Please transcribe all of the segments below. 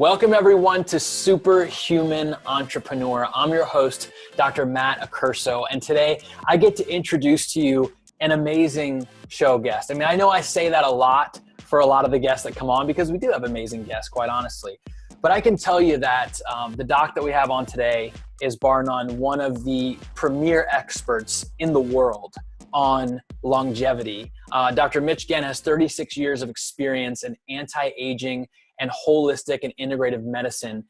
Welcome everyone to Superhuman Entrepreneur. I'm your host, Dr. Matt Accurso, and today I get to introduce to you an amazing show guest. I mean, I know I say that a lot for a lot of the guests that come on because we do have amazing guests, quite honestly. But I can tell you that the doc that we have on today is bar none one of the premier experts in the world on longevity. Dr. Mitch Ghen has 36 years of experience in anti-aging and holistic and integrative medicine.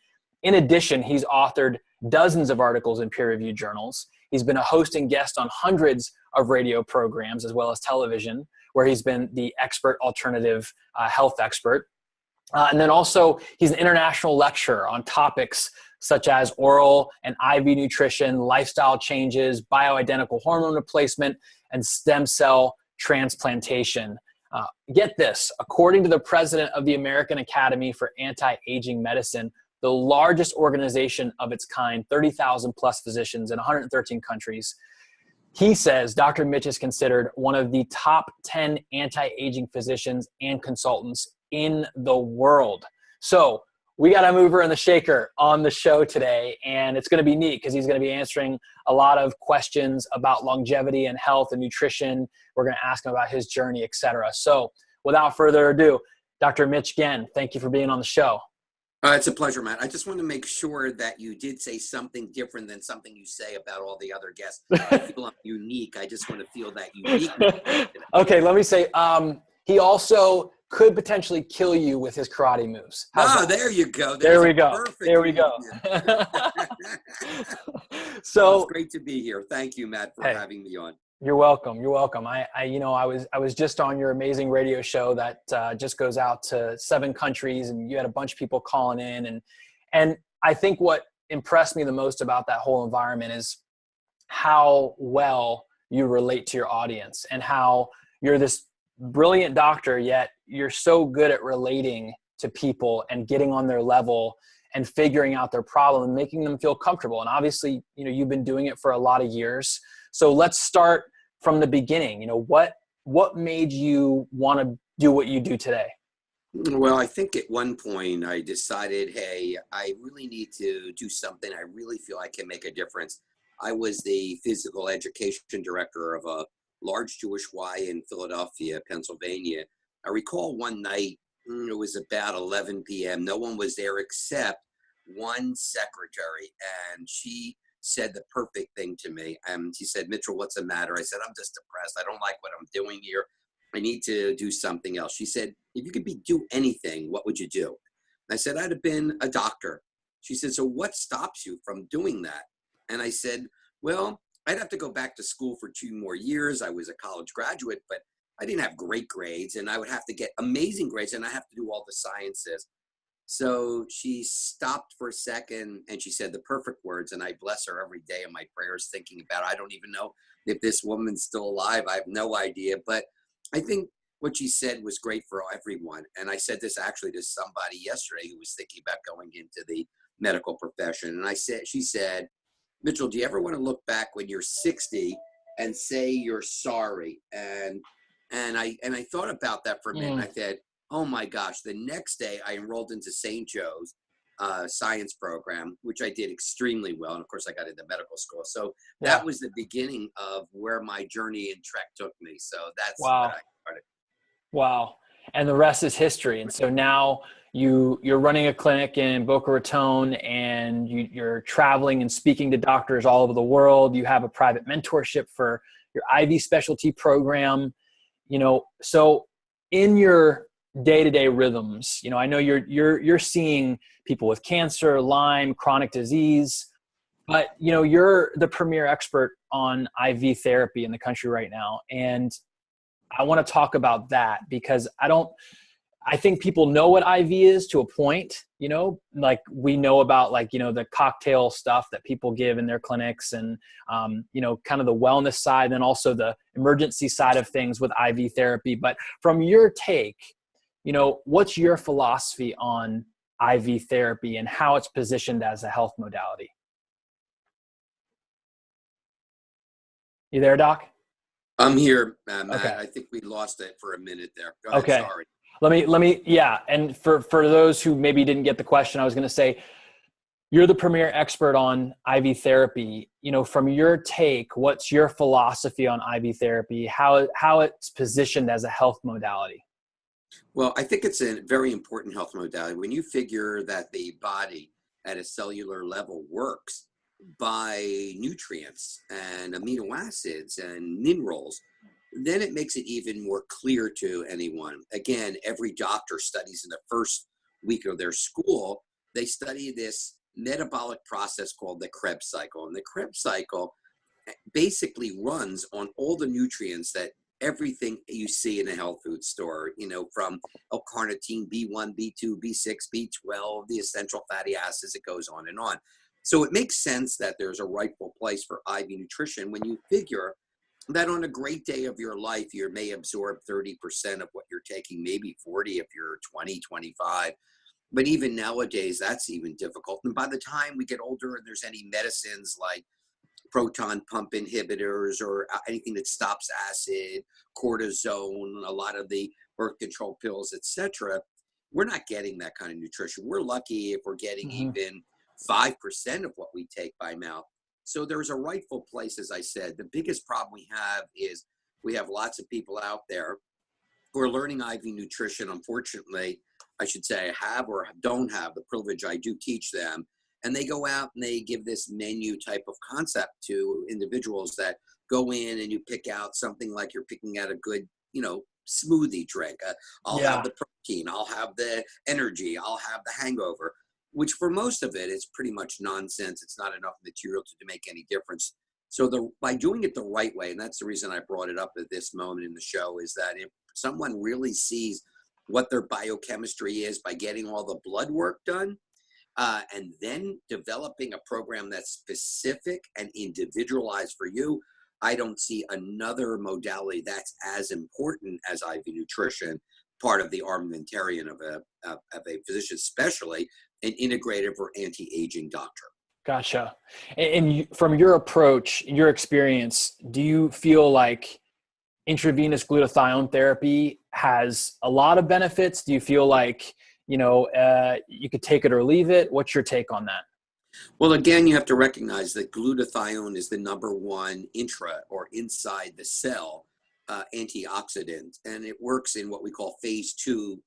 In addition, he's authored dozens of articles in peer-reviewed journals. He's been a hosting guest on hundreds of radio programs as well as television, where he's been the expert alternative health expert. And then also, he's an international lecturer on topics such as oral and IV nutrition, lifestyle changes, bioidentical hormone replacement, and stem cell transplantation. Get this, according to the president of the American Academy for Anti-Aging Medicine, the largest organization of its kind, 30,000 plus physicians in 113 countries, he says Dr. Mitch is considered one of the top 10 anti-aging physicians and consultants in the world. So we got a mover and the shaker on the show today, and it's going to be neat because he's going to be answering a lot of questions about longevity and health and nutrition. We're going to ask him about his journey, etc. So without further ado, Dr. Mitch Ghen, thank you for being on the show. It's a pleasure, Matt. I just want to make sure that you did say something different than something you say about all the other guests. I feel I'm unique. I just want to feel that uniqueness. Okay, let me say, he also could potentially kill you with his karate moves. There you go. There we go. So it's great to be here. Thank you, Matt, for having me on. You're welcome. You're welcome. I was just on your amazing radio show that just goes out to 7 countries, and you had a bunch of people calling in, and I think what impressed me the most about that whole environment is how well you relate to your audience and how you're this brilliant doctor, yet you're so good at relating to people and getting on their level and figuring out their problem and making them feel comfortable. And obviously, you've been doing it for a lot of years. So let's start from the beginning. What made you want to do what you do today? Well, I think at one point I decided, hey, I really need to do something. I really feel I can make a difference. I was the physical education director of a large Jewish Y in Philadelphia, Pennsylvania. I recall one night, it was about 11 p.m. No one was there except one secretary, and she said the perfect thing to me. She said, "Mitchell, what's the matter?" I said, "I'm just depressed. I don't like what I'm doing here. I need to do something else." She said, "If you could do anything, what would you do?" And I said, "I'd have been a doctor." She said, "So what stops you from doing that?" And I said, "Well, I'd have to go back to school for 2 more years. I was a college graduate, but I didn't have great grades, and I would have to get amazing grades, and I have to do all the sciences." So she stopped for a second, and she said the perfect words, and I bless her every day in my prayers thinking about it. I don't even know if this woman's still alive. I have no idea, but I think what she said was great for everyone. And I said this actually to somebody yesterday who was thinking about going into the medical profession. And she said, "Mitchell, do you ever want to look back when you're 60 and say you're sorry?" And I thought about that for a minute. And I said, oh my gosh. The next day I enrolled into St. Joe's science program, which I did extremely well. And of course I got into medical school. So that was the beginning of where my journey in Trek took me. So that's what I started. Wow. And the rest is history. And so now you're running a clinic in Boca Raton, and you're traveling and speaking to doctors all over the world. You have a private mentorship for your IV specialty program. So in your day-to-day rhythms, I know you're seeing people with cancer, Lyme, chronic disease, but you're the premier expert on IV therapy in the country right now. And I want to talk about that because I think people know what IV is to a point, like we know about the cocktail stuff that people give in their clinics and, kind of the wellness side and also the emergency side of things with IV therapy. But from your take, what's your philosophy on IV therapy and how it's positioned as a health modality? You there, Doc? I'm here, Matt. Okay. I think we lost it for a minute there. Go ahead, okay. Sorry. Yeah. And for those who maybe didn't get the question, I was going to say, you're the premier expert on IV therapy. From your take, what's your philosophy on IV therapy, how it's positioned as a health modality? Well, I think it's a very important health modality. When you figure that the body at a cellular level works by nutrients and amino acids and minerals, then it makes it even more clear to anyone. Again, every doctor studies in the first week of their school, they study this metabolic process called the Krebs cycle. And the Krebs cycle basically runs on all the nutrients that everything you see in a health food store, from L-carnitine, B1, B2, B6, B12, the essential fatty acids, it goes on and on. So it makes sense that there's a rightful place for IV nutrition when you figure that on a great day of your life, you may absorb 30% of what you're taking, maybe 40 if you're 20, 25. But even nowadays, that's even difficult. And by the time we get older and there's any medicines like proton pump inhibitors or anything that stops acid, cortisone, a lot of the birth control pills, etc., we're not getting that kind of nutrition. We're lucky if we're getting even 5% of what we take by mouth. So there's a rightful place, as I said. The biggest problem we have is we have lots of people out there who are learning IV nutrition. Unfortunately, I should say I have or don't have the privilege. I do teach them. And they go out and they give this menu type of concept to individuals that go in and you pick out something like you're picking out a good, smoothie drink. I'll have the protein, I'll have the energy, I'll have the hangover, which for most of it is pretty much nonsense. It's not enough material to make any difference. So by doing it the right way, and that's the reason I brought it up at this moment in the show, is that if someone really sees what their biochemistry is by getting all the blood work done, and then developing a program that's specific and individualized for you, I don't see another modality that's as important as IV nutrition, part of the armamentarium of a physician, especially an integrative or anti-aging doctor. Gotcha. And from your approach, your experience, do you feel like intravenous glutathione therapy has a lot of benefits? Do you feel like you could take it or leave it? What's your take on that? Well, again, you have to recognize that glutathione is the number one intra or inside the cell antioxidant, and it works in what we call phase 2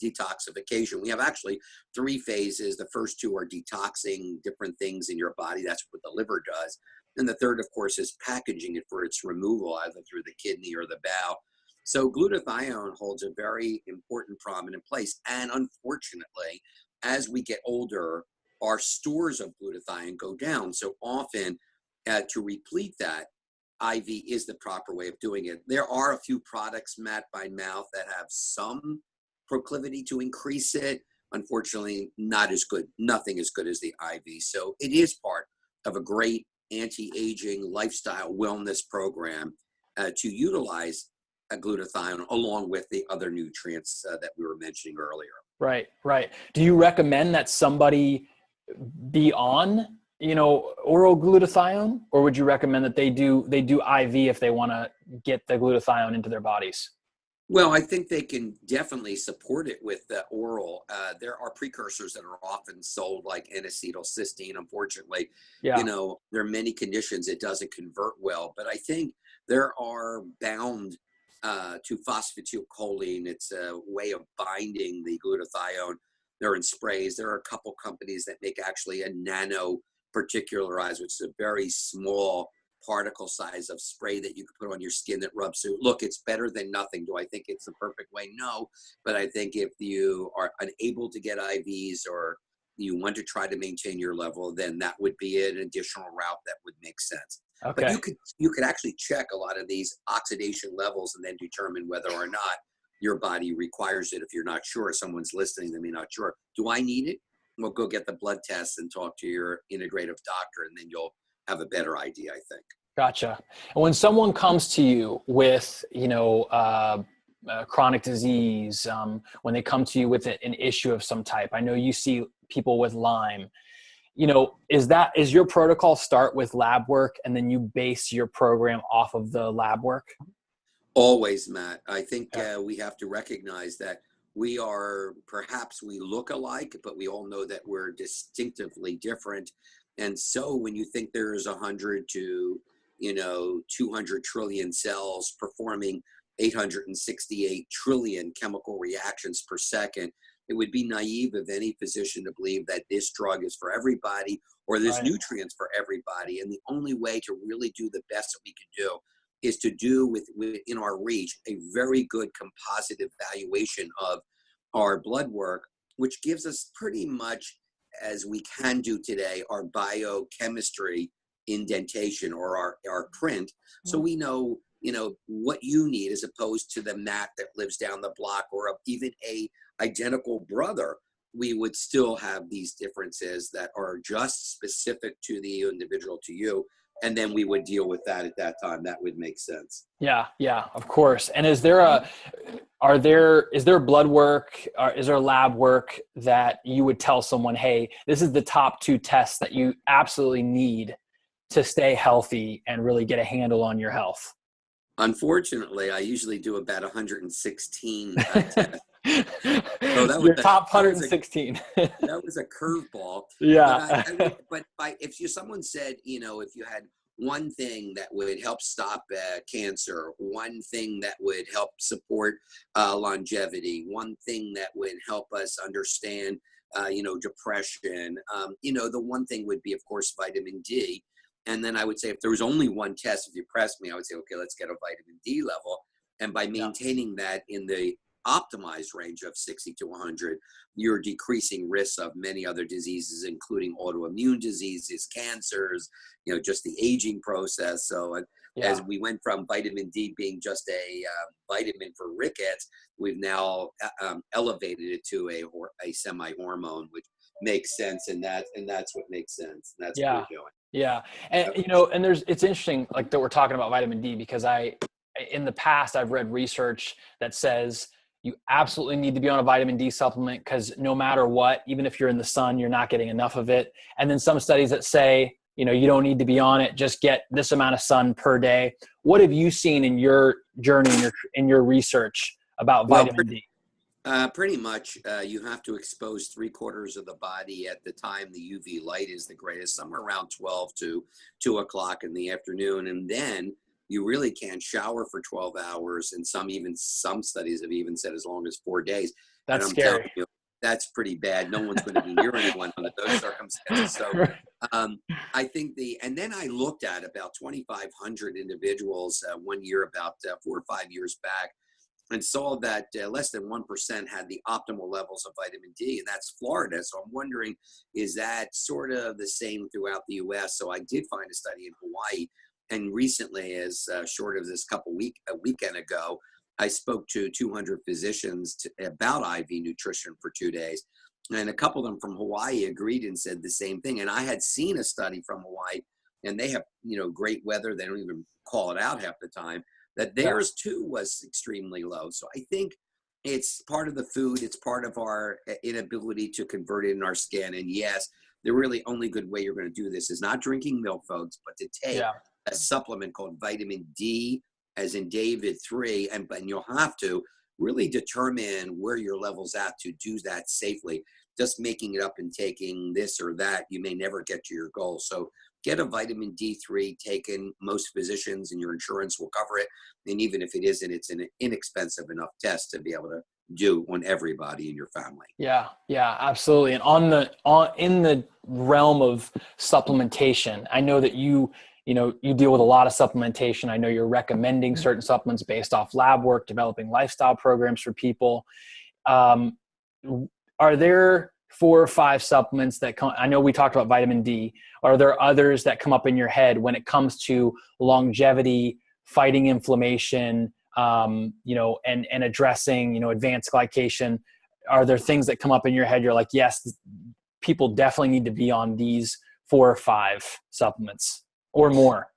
detoxification. We have actually 3 phases. The first 2 are detoxing different things in your body. That's what the liver does. And the third, of course, is packaging it for its removal, either through the kidney or the bowel. So glutathione holds a very important, prominent place. And unfortunately, as we get older, our stores of glutathione go down. So often, to replete that, IV is the proper way of doing it. There are a few products, Matt, by mouth that have some proclivity to increase it. Unfortunately, not as good. Nothing as good as the IV. So it is part of a great anti-aging lifestyle wellness program to utilize a glutathione along with the other nutrients that we were mentioning earlier. Right. Do you recommend that somebody be on, oral glutathione, or would you recommend that they do IV if they want to get the glutathione into their bodies? Well, I think they can definitely support it with the oral. There are precursors that are often sold like N-acetylcysteine. Unfortunately, there are many conditions it doesn't convert well, but I think there are bound to phosphatidylcholine. It's a way of binding the glutathione. They're in sprays. There are a couple companies that make actually a nano particularized, which is a very small particle size of spray that you can put on your skin that rubs through. Look, it's better than nothing. Do I think it's the perfect way? No. But I think if you are unable to get IVs or you want to try to maintain your level, then that would be an additional route that would make sense. Okay. But you could actually check a lot of these oxidation levels and then determine whether or not your body requires it. If you're not sure, someone's listening, they may not sure. Do I need it? Well, go get the blood test and talk to your integrative doctor, and then you'll have a better idea, I think. Gotcha. And when someone comes to you with, chronic disease, when they come to you with an issue of some type, I know you see people with Lyme, is your protocol start with lab work and then you base your program off of the lab work? Always, Matt. I think we have to recognize that perhaps we look alike, but we all know that we're distinctively different. And so when you think there's 100 to, 200 trillion cells performing 868 trillion chemical reactions per second, it would be naive of any physician to believe that this drug is for everybody or there's Right. nutrients for everybody. And the only way to really do the best that we can do is to do within our reach a very good composite evaluation of our blood work, which gives us pretty much, as we can do today, our biochemistry indentation or our print. So we know, what you need as opposed to the Matt that lives down the block or even a identical brother. We would still have these differences that are just specific to the individual, to you. And then we would deal with that at that time. That would make sense. Yeah, of course. And is there blood work, or is there lab work that you would tell someone, hey, this is the top 2 tests that you absolutely need to stay healthy and really get a handle on your health? Unfortunately, I usually do about 116 tests. So Your top 116. That was a curveball. Yeah. But if someone said, if you had one thing that would help stop cancer, one thing that would help support longevity, one thing that would help us understand, depression, the one thing would be, of course, vitamin D. And then I would say, if there was only one test, if you pressed me, I would say, okay, let's get a vitamin D level. And by maintaining that in the optimized range of 60 to 100, you're decreasing risks of many other diseases, including autoimmune diseases, cancers, just the aging process. So as we went from vitamin D being just a vitamin for rickets, we've now elevated it to a semi-hormone, which makes sense. And that's what makes sense. And that's what we're doing. Yeah. And, and it's interesting, like, that we're talking about vitamin D, because in the past, I've read research that says you absolutely need to be on a vitamin D supplement, because no matter what, even if you're in the sun, you're not getting enough of it. And then some studies that say, you don't need to be on it, just get this amount of sun per day. What have you seen in your journey, in your research about vitamin D? Pretty much, you have to expose 3/4 of the body at the time the UV light is the greatest, somewhere around 12 to 2 o'clock in the afternoon. And then you really can't shower for 12 hours. And some studies have even said as long as 4 days. That's and I'm scary. telling you, that's pretty bad. No one's going to be near anyone under those circumstances. So I think and then I looked at about 2,500 individuals one year, about 4 or 5 years back, and saw that less than 1% had the optimal levels of vitamin D, and that's Florida. So I'm wondering, is that sort of the same throughout the U.S.? So I did find a study in Hawaii, and recently, as short of this a weekend ago, I spoke to 200 physicians about IV nutrition for 2 days, and a couple of them from Hawaii agreed and said the same thing. And I had seen a study from Hawaii, and they have great weather. They don't even call it out half the time. That theirs too was extremely low. So I think it's part of the food. It's part of our inability to convert it in our skin. And yes, the really only good way you're going to do this is not drinking milk, folks, but to take a supplement called vitamin D, as in David 3, and you'll have to really determine where your level's at to do that safely. Just making it up and taking this or that, you may never get to your goal. So get a vitamin D3 taken. Most physicians and your insurance will cover it. And even if it isn't, it's an inexpensive enough test to be able to do on everybody in your family. Yeah, absolutely. And in the realm of supplementation, I know that you deal with a lot of supplementation. I know you're recommending certain supplements based off lab work, developing lifestyle programs for people. Are there 4 or 5 supplements that I know we talked about vitamin D. Are there others that come up in your head when it comes to longevity, fighting inflammation, and addressing, advanced glycation? Are there things that come up in your head? You're like, yes, people definitely need to be on these 4 or 5 supplements or more.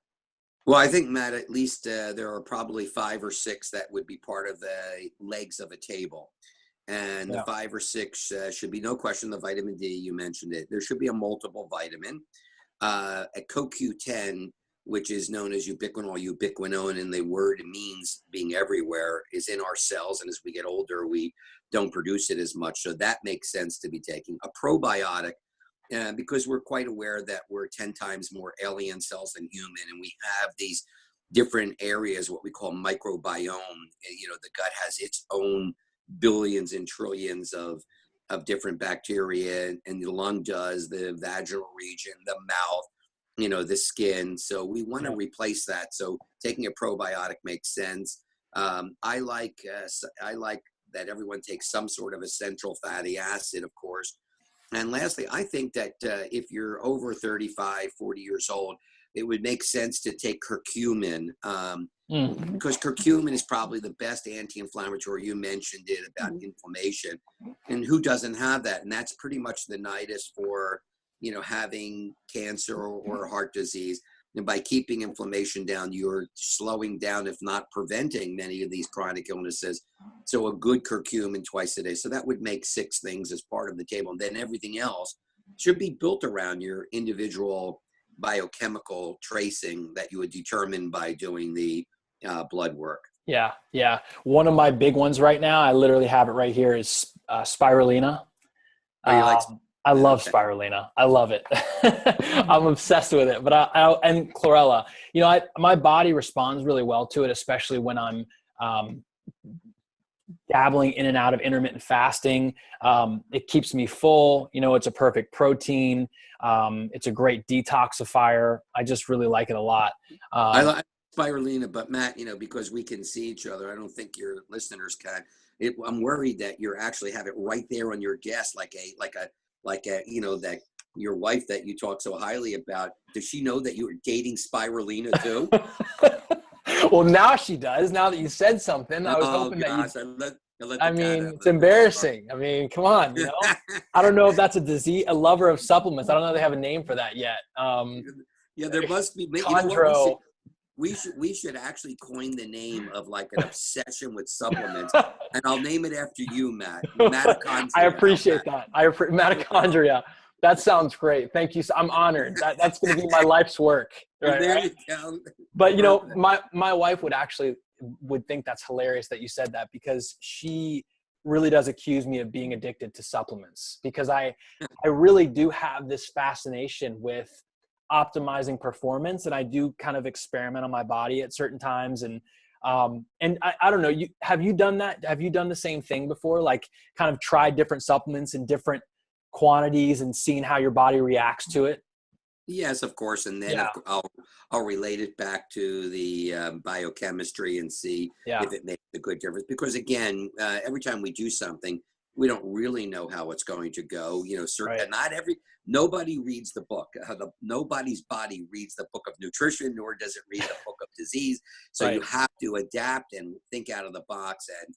Well, I think, Matt, at least there are probably 5 or 6 that would be part of the legs of a table. And the 5 or 6 should be, no question, the vitamin D, you mentioned it. There should be a multiple vitamin. A CoQ10, which is known as ubiquinol, ubiquinone, and the word means being everywhere, is in our cells. And as we get older, we don't produce it as much. So that makes sense to be taking a probiotic, because we're quite aware that we're 10 times more alien cells than human, and we have these different areas, what we call microbiome. The gut has its own billions and trillions of different bacteria, and the lung does, the vaginal region, the mouth, the skin. So we want to replace that. So taking a probiotic makes sense. I like that everyone takes some sort of essential fatty acid, of course. And lastly, I think that if you're over 35, 40 years old, it would make sense to take curcumin, because curcumin is probably the best anti-inflammatory. You mentioned it about inflammation, and who doesn't have that? And that's pretty much the nidus for, having cancer or heart disease. And by keeping inflammation down, you're slowing down, if not preventing, many of these chronic illnesses. So a good curcumin twice a day. So that would make 6 things as part of the table. And then everything else should be built around your individual biochemical tracing that you would determine by doing the blood work. Yeah. Yeah. One of my big ones right now, I literally have it right here, is spirulina. Oh, you like I love spirulina. I love it. I'm obsessed with it. But and chlorella, my body responds really well to it, especially when I'm dabbling in and out of intermittent fasting. It keeps me full. It's a perfect protein. It's a great detoxifier. I just really like it a lot. I like spirulina, but Matt, because we can see each other, I don't think your listeners can. I'm worried that you actually have it right there on your desk, like a that your wife that you talk so highly about. Does she know that you were dating spirulina too? Well, now she does. Now that you said something, I was hoping that you. It's embarrassing. Come on. I don't know if that's a disease. A lover of supplements. I don't know if they have a name for that yet. Yeah, there must be. Chondro. We should actually coin the name of like an obsession with supplements, and I'll name it after you, Matt. Mitochondria. I appreciate that. Mitochondria. That sounds great. Thank you. I'm honored. That's going to be my life's work. Right, there you go. But my wife would think that's hilarious that you said that, because she really does accuse me of being addicted to supplements, because I really do have this fascination with optimizing performance, and I do kind of experiment on my body at certain times. And I don't know, have you done that? Have you done the same thing before? Like kind of tried different supplements in different quantities and seen how your body reacts to it? Yes, of course. And then I'll relate it back to the biochemistry and see if it makes a good difference. Because again, every time we do something, we don't really know how it's going to go. Nobody reads the book. Nobody's body reads the book of nutrition, nor does it read the book of disease. So you have to adapt and think out of the box and,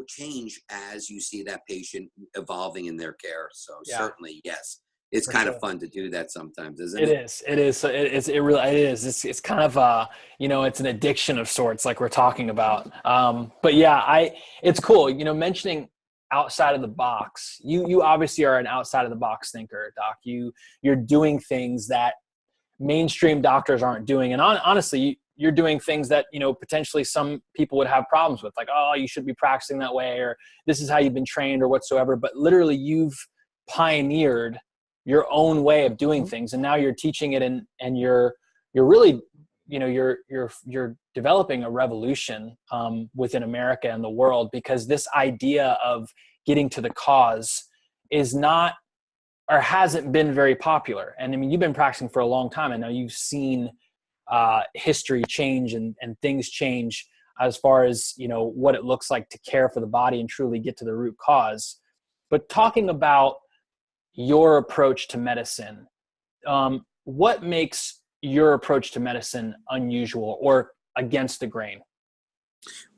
change as you see that patient evolving in their care. So certainly, yes. It's kind of fun to do that sometimes, isn't it? It is. So it really is. It's kind of it's an addiction of sorts, like we're talking about. But yeah, it's cool. Mentioning outside of the box. You obviously are an outside of the box thinker, Doc. You're doing things that mainstream doctors aren't doing, and honestly, you're doing things that potentially some people would have problems with, like, oh, you should be practicing that way, or this is how you've been trained, or whatsoever. But literally, you've pioneered your own way of doing things, and now you're teaching it, and you're really you're developing a revolution within America and the world, because this idea of getting to the cause is not, or hasn't been, very popular. And you've been practicing for a long time, and now you've seen history change and things change as far as what it looks like to care for the body and truly get to the root cause. But talking about your approach to medicine, what makes your approach to medicine unusual or against the grain?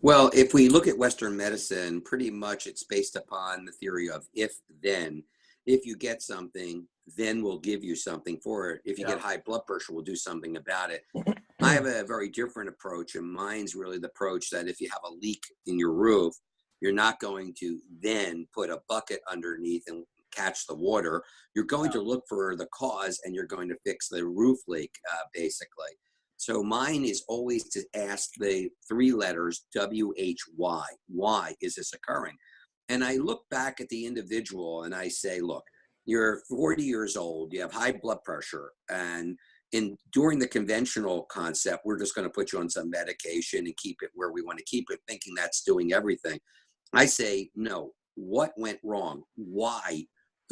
Well, if we look at Western medicine, pretty much it's based upon the theory of if-then. If you get something, then we'll give you something for it. If you get high blood pressure, we'll do something about it. I have a very different approach, and mine's really the approach that if you have a leak in your roof, you're not going to then put a bucket underneath and catch the water. You're going to look for the cause, and you're going to fix the roof leak, basically. So mine is always to ask the 3 letters WHY. Why is this occurring? And I look back at the individual and I say, look, you're 40 years old, you have high blood pressure, and during the conventional concept, we're just going to put you on some medication and keep it where we want to keep it, thinking that's doing everything. I say, no, what went wrong? Why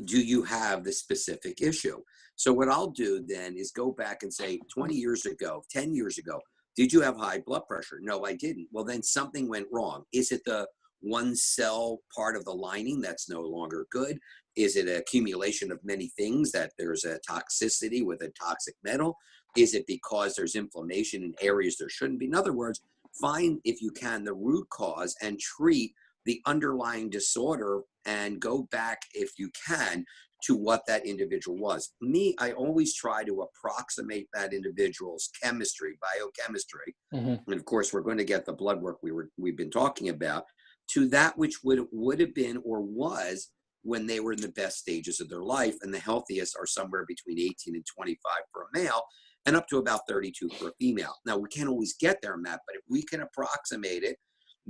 do you have this specific issue? So what I'll do then is go back and say, 20 years ago, 10 years ago, did you have high blood pressure? No, I didn't. Well, then something went wrong. Is it the one cell part of the lining that's no longer good? Is it an accumulation of many things that there's a toxicity with a toxic metal? Is it because there's inflammation in areas there shouldn't be? In other words, find, if you can, the root cause and treat the underlying disorder, and go back, if you can, to what that individual was. Me, I always try to approximate that individual's chemistry, biochemistry, and of course, we're going to get the blood work we've been talking about, to that which would have been or was when they were in the best stages of their life, and the healthiest are somewhere between 18 and 25 for a male, and up to about 32 for a female. Now, we can't always get there, Matt, but if we can approximate it,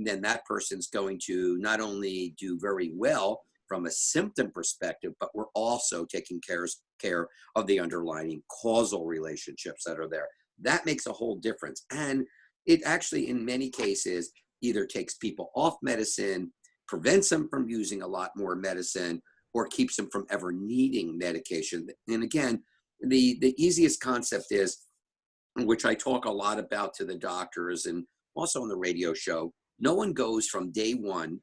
then that person's going to not only do very well from a symptom perspective, but we're also taking care of the underlying causal relationships that are there. That makes a whole difference. And it actually, in many cases, either takes people off medicine, prevents them from using a lot more medicine, or keeps them from ever needing medication. And again, the easiest concept is, which I talk a lot about to the doctors and also on the radio show, no one goes from day one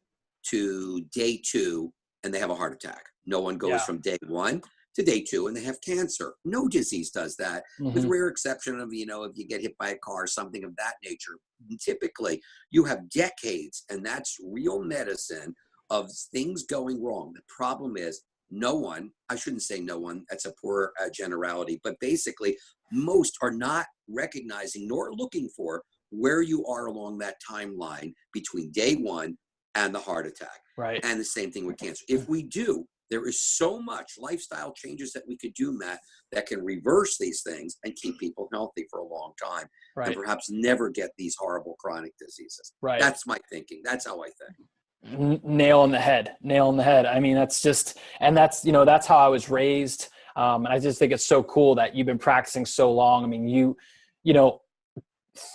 to day two and they have a heart attack. No one goes from day one to day two and they have cancer. No disease does that, with rare exception of, if you get hit by a car or something of that nature. Typically, you have decades, and that's real medicine, of things going wrong. The problem is no one, I shouldn't say no one, that's a poor generality, but basically most are not recognizing nor looking for where you are along that timeline between day one and the heart attack. Right. And the same thing with cancer. If we do, there is so much lifestyle changes that we could do, Matt, that can reverse these things and keep people healthy for a long time, and perhaps never get these horrible chronic diseases. Right. That's my thinking. That's how I think. Nail on the head. I mean, that's just, and that's how I was raised. And I just think it's so cool that you've been practicing so long. I mean,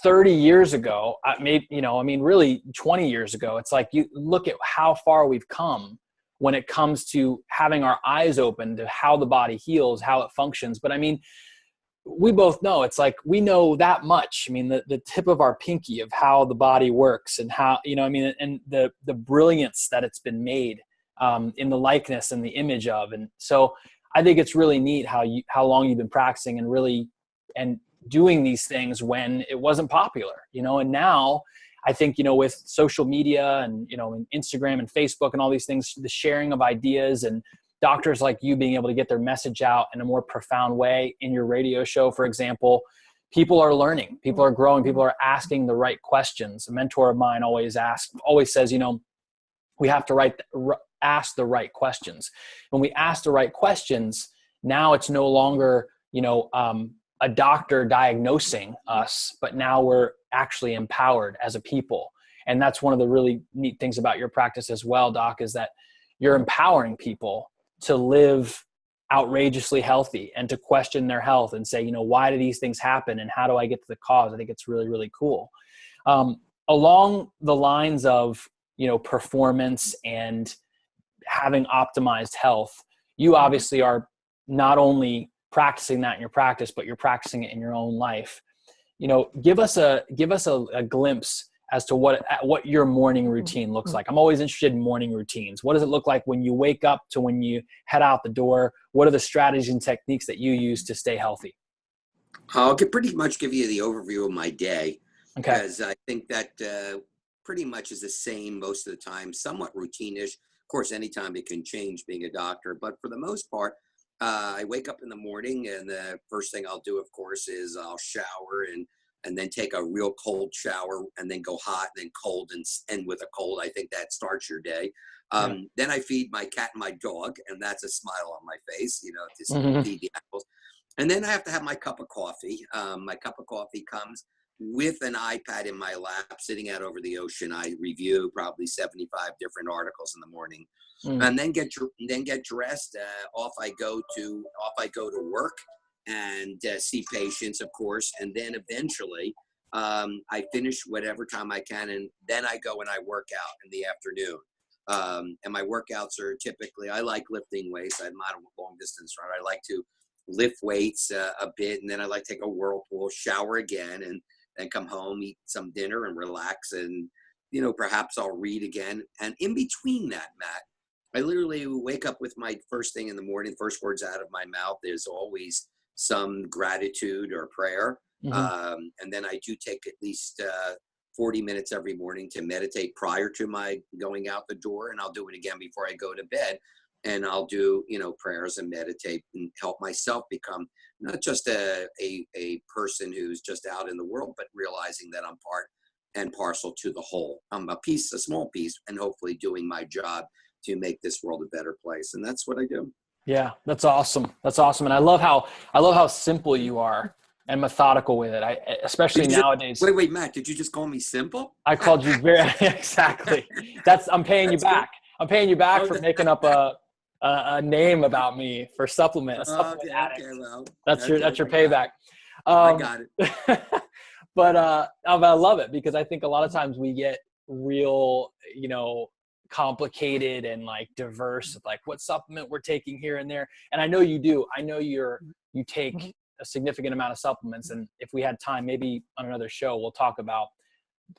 30 years ago, really 20 years ago, it's like, you look at how far we've come when it comes to having our eyes open to how the body heals, how it functions. But I mean, we both know, it's like, we know that much. I mean, the tip of our pinky of how the body works, and how, and the brilliance that it's been made in the likeness and the image of. And so I think it's really neat how long you've been practicing and doing these things when it wasn't popular, and now I think, with social media and, and Instagram and Facebook and all these things, the sharing of ideas, and doctors like you being able to get their message out in a more profound way in your radio show, for example, people are learning, people are growing, people are asking the right questions. A mentor of mine always says, we have to ask the right questions. When we ask the right questions, now it's no longer, a doctor diagnosing us, but now we're actually empowered as a people. And that's one of the really neat things about your practice as well, Doc, is that you're empowering people to live outrageously healthy and to question their health and say, why do these things happen and how do I get to the cause? I think it's really, really cool. Along the lines of, performance and having optimized health, you obviously are not only practicing that in your practice, but you're practicing it in your own life. Give us a glimpse as to what your morning routine looks like. I'm always interested in morning routines. What does it look like when you wake up to when you head out the door? What are the strategies and techniques that you use to stay healthy? I'll pretty much give you the overview of my day, okay, because I think that pretty much is the same most of the time, somewhat routine-ish. Of course, anytime it can change being a doctor, but for the most part, I wake up in the morning, and the first thing I'll do, of course, is I'll shower and then take a real cold shower, and then go hot, and then cold, and end with a cold. I think that starts your day. Then I feed my cat and my dog, and that's a smile on my face, just feed the animals. And then I have to have my cup of coffee. My cup of coffee comes with an iPad in my lap, sitting out over the ocean. I review probably 75 different articles in the morning, and then get dressed. Off I go to work and see patients, of course, and then eventually I finish whatever time I can, and then I go and I work out in the afternoon. And my workouts are typically, I like lifting weights. I'm not a long distance runner. I like to lift weights a bit, and then I like to take a whirlpool, shower again, and then come home, eat some dinner, and relax. And perhaps I'll read again. And in between that, Matt, I literally wake up with my first thing in the morning. First words out of my mouth is always some gratitude or prayer. And then I do take at least 40 minutes every morning to meditate prior to my going out the door, and I'll do it again before I go to bed. And I'll do, prayers and meditate and help myself become not just a person who's just out in the world, but realizing that I'm part and parcel to the whole. I'm a small piece, and hopefully doing my job to make this world a better place. And that's what I do. Yeah, that's awesome. That's awesome. And I love how simple you are and methodical with it. Especially nowadays. Wait, Matt, did you just call me simple? I called you exactly. I'm paying you back. Good. I'm paying you back for making up a name about me for supplement. Okay, well, that's your payback. I got it. But I love it because I think a lot of times we get real, complicated and like diverse, like what supplement we're taking here and there. And I know you do. I know you take a significant amount of supplements. And if we had time, maybe on another show, we'll talk about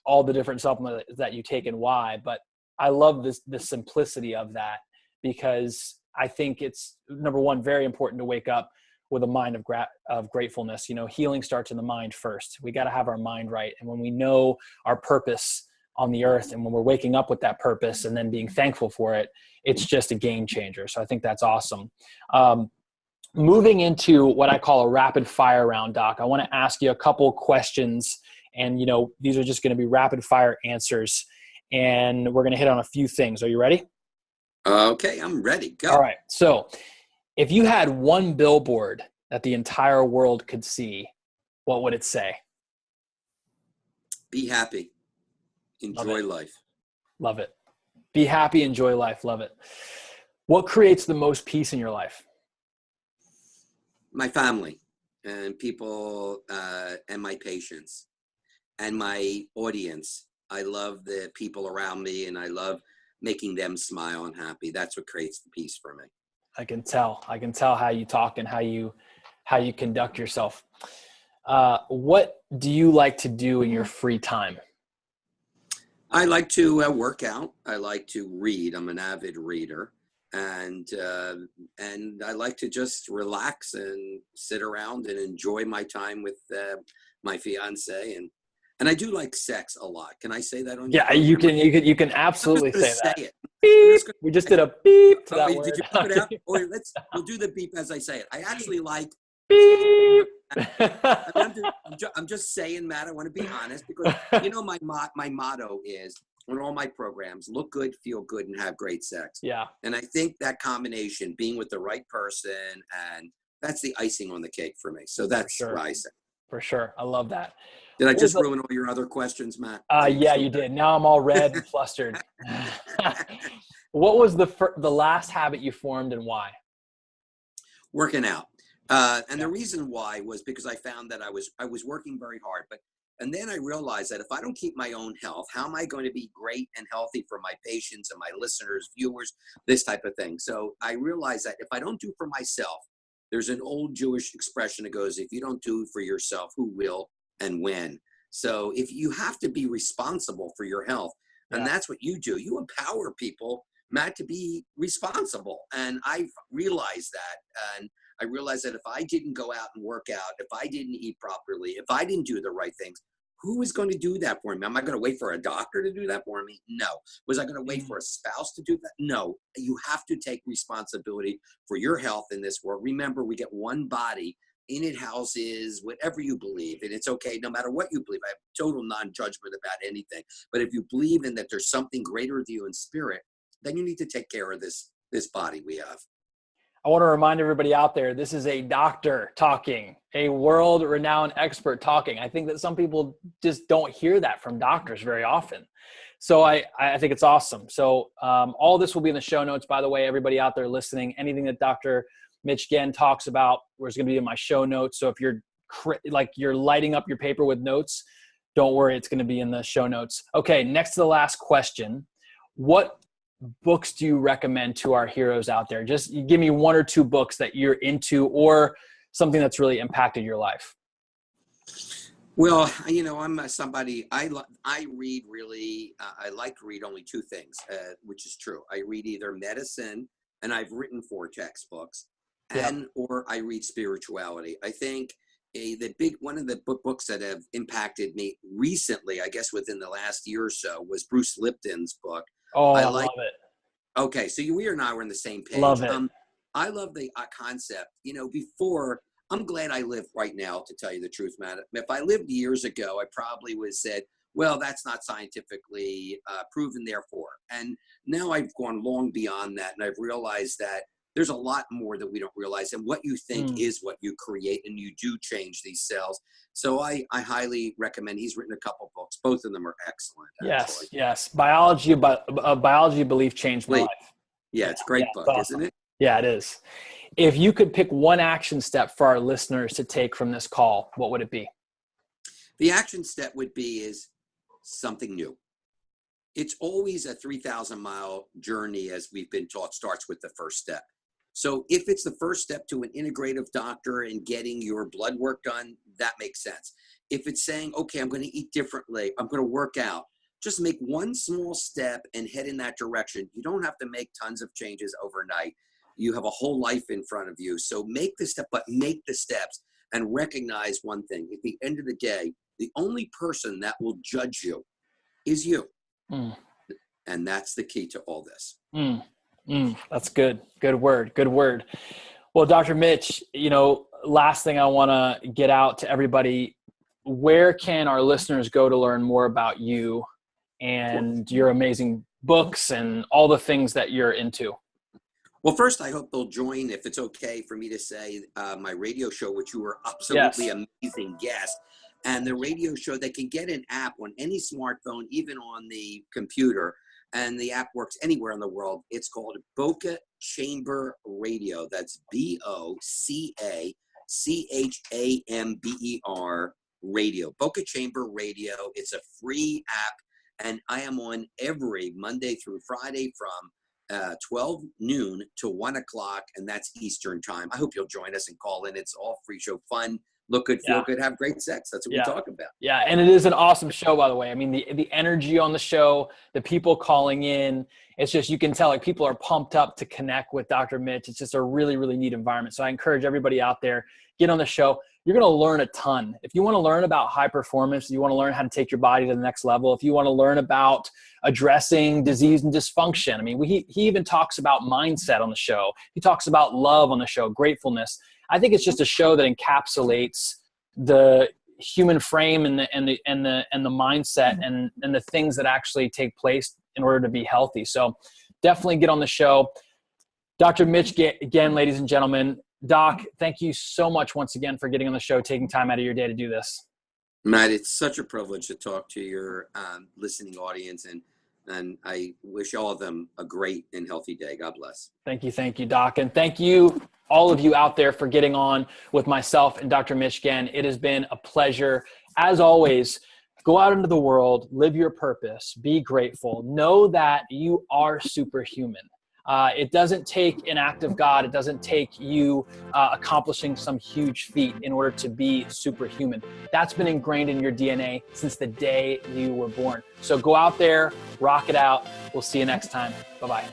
all the different supplements that you take and why. But I love the simplicity of that, because I think it's, number one, very important to wake up with a mind of gratefulness. Healing starts in the mind first. We got to have our mind right. And when we know our purpose on the earth, and when we're waking up with that purpose and then being thankful for it, it's just a game changer. So I think that's awesome. Moving into what I call a rapid fire round, Doc, I want to ask you a couple questions, and these are just going to be rapid fire answers, and we're going to hit on a few things. Are you ready? Okay, I'm ready. Go. All right. So if you had one billboard that the entire world could see, what would it say? Be happy. Enjoy life. Love it. Be happy, enjoy life. Love it. What creates the most peace in your life? My family and people and my patients and my audience. I love the people around me, and I love making them smile and happy. That's what creates the peace for me. I can tell how you talk and how you conduct yourself. What do you like to do in your free time? I like to work out. I like to read. I'm an avid reader, and I like to just relax and sit around and enjoy my time with my fiance, and I do like sex a lot. Can I say that on? Yeah, you can absolutely say that. It. Beep. We just did a beep to that word. Did you put it out? Or we'll do the beep as I say it. I actually like beep. I'm just saying, Matt, I want to be honest, because my motto is on all my programs: look good, feel good, and have great sex. Yeah. And I think that combination, being with the right person, and that's the icing on the cake for me. So that's what I say. For sure. I love that. Did I just ruin all your other questions, Matt? Yeah, you did. Now I'm all red and flustered. What was the last habit you formed, and why? Working out. And the reason why was because I found that I was working very hard, and then I realized that if I don't keep my own health, how am I going to be great and healthy for my patients and my listeners, viewers, this type of thing? So I realized that if I don't do for myself, there's an old Jewish expression that goes, if you don't do for yourself, who will and when? So if you have to be responsible for your health, and that's what you do, you empower people, Matt, to be responsible. And I've realized that. And I realized that if I didn't go out and work out, if I didn't eat properly, if I didn't do the right things, who is going to do that for me? Am I going to wait for a doctor to do that for me? No. Was I going to wait for a spouse to do that? No. You have to take responsibility for your health in this world. Remember, we get one body. In it houses whatever you believe, and it's okay no matter what you believe. I have total non-judgment about anything. But if you believe in that there's something greater with you in spirit, then you need to take care of this body we have. I want to remind everybody out there, this is a doctor talking, a world-renowned expert talking. I think that some people just don't hear that from doctors very often. So I think it's awesome. So all this will be in the show notes, by the way, everybody out there listening. Anything that Dr. Mitch Ghen talks about, is going to be in my show notes. So if you're lighting up your paper with notes, don't worry, it's going to be in the show notes. Okay, next to the last question. What books do you recommend to our heroes out there? Just give me one or two books that you're into or something that's really impacted your life. Well, I'm somebody, I read really, I like to read only two things, which is true. I read either medicine, and I've written 4 textbooks, or I read spirituality. I think one of the books that have impacted me recently, I guess within the last year or so, was Bruce Lipton's book. Oh, I love it. Okay, so we and I were on the same page. Love it. I love the concept. Before, I'm glad I live right now, to tell you the truth, man. If I lived years ago, I probably would have said, well, that's not scientifically proven, therefore. And now I've gone long beyond that, and I've realized that there's a lot more that we don't realize. And what you think is what you create, and you do change these cells. So I highly recommend. He's written a couple books. Both of them are excellent. Actually. Yes. Biology Belief Changed My Life. Yeah, it's a great book, awesome. Isn't it? Yeah, it is. If you could pick one action step for our listeners to take from this call, what would it be? The action step would be something new. It's always a 3,000-mile journey, as we've been taught, starts with the first step. So if it's the first step to an integrative doctor and getting your blood work done, that makes sense. If it's saying, okay, I'm going to eat differently, I'm going to work out, just make one small step and head in that direction. You don't have to make tons of changes overnight. You have a whole life in front of you. So make the step, but make the steps, and recognize one thing. At the end of the day, the only person that will judge you is you. And that's the key to all this. That's good. Good word. Well, Dr. Mitch, last thing I want to get out to everybody, where can our listeners go to learn more about you and your amazing books and all the things that you're into? Well, first, I hope they'll join, if it's okay for me to say, my radio show, which you were absolutely amazing guest. And the radio show, they can get an app on any smartphone, even on the computer. And the app works anywhere in the world. It's called Boca Chamber Radio. That's BOCACHAMBER Radio. Boca Chamber Radio. It's a free app. And I am on every Monday through Friday from 12 noon to 1 o'clock. And that's Eastern time. I hope you'll join us and call in. It's all free show, fun. Look good, feel good, have great sex. That's what we talk about. Yeah, and it is an awesome show, by the way. I mean, the energy on the show, the people calling in, it's just, you can tell people are pumped up to connect with Dr. Mitch. It's just a really, really neat environment. So I encourage everybody out there, get on the show. You're going to learn a ton. If you want to learn about high performance, you want to learn how to take your body to the next level, if you want to learn about addressing disease and dysfunction. I mean, he even talks about mindset on the show. He talks about love on the show, gratefulness. I think it's just a show that encapsulates the human frame and the mindset and the things that actually take place in order to be healthy. So definitely get on the show. Dr. Mitch Ghen, ladies and gentlemen. Doc, thank you so much once again for getting on the show, taking time out of your day to do this. Matt, it's such a privilege to talk to your listening audience, and I wish all of them a great and healthy day. God bless. Thank you, Doc. And thank you, all of you out there, for getting on with myself and Dr. Mitch Ghen. It has been a pleasure. As always, go out into the world, live your purpose, be grateful. Know that you are superhuman. It doesn't take an act of God. It doesn't take you accomplishing some huge feat in order to be superhuman. That's been ingrained in your DNA since the day you were born. So go out there, rock it out. We'll see you next time. Bye-bye.